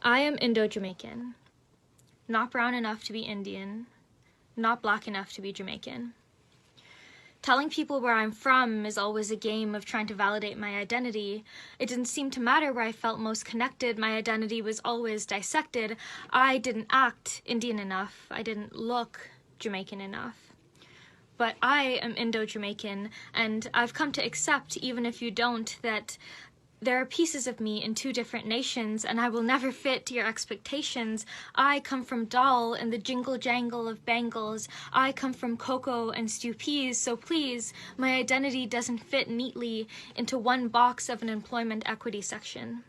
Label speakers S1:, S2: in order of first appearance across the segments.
S1: I am Indo-Jamaican, not brown enough to be Indian, not black enough to be Jamaican. Telling people where I'm from is always a game of trying to validate my identity. It didn't seem to matter where I felt most connected. My identity was always dissected. I didn't act Indian enough. I didn't look Jamaican enough. But I am Indo-Jamaican, and I've come to accept, even if you don't, that there are pieces of me in two different nations, and I will never fit your expectations. I come from Dal and the jingle-jangle of bangles. I come from cocoa and stew peas, so please, my identity doesn't fit neatly into one box of an employment equity section.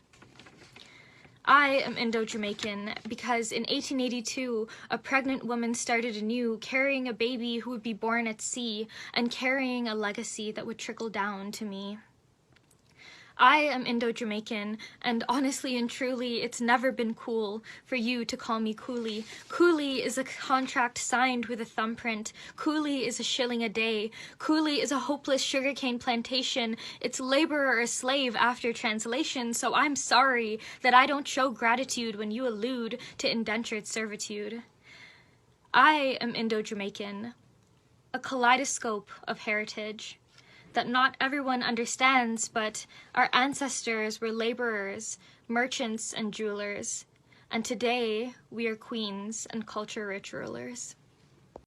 S1: I am Indo-Jamaican because in 1882, a pregnant woman started anew, carrying a baby who would be born at sea, and carrying a legacy that would trickle down to me. I am Indo-Jamaican, and honestly and truly, it's never been cool for you to call me coolie. Coolie is a contract signed with a thumbprint. Coolie is a shilling a day. Coolie is a hopeless sugarcane plantation. It's labor or a slave after translation, so I'm sorry that I don't show gratitude when you allude to indentured servitude. I am Indo-Jamaican, a kaleidoscope of heritage that not everyone understands, but our ancestors were laborers, merchants, and jewelers, and today we are queens and culture-rich rulers.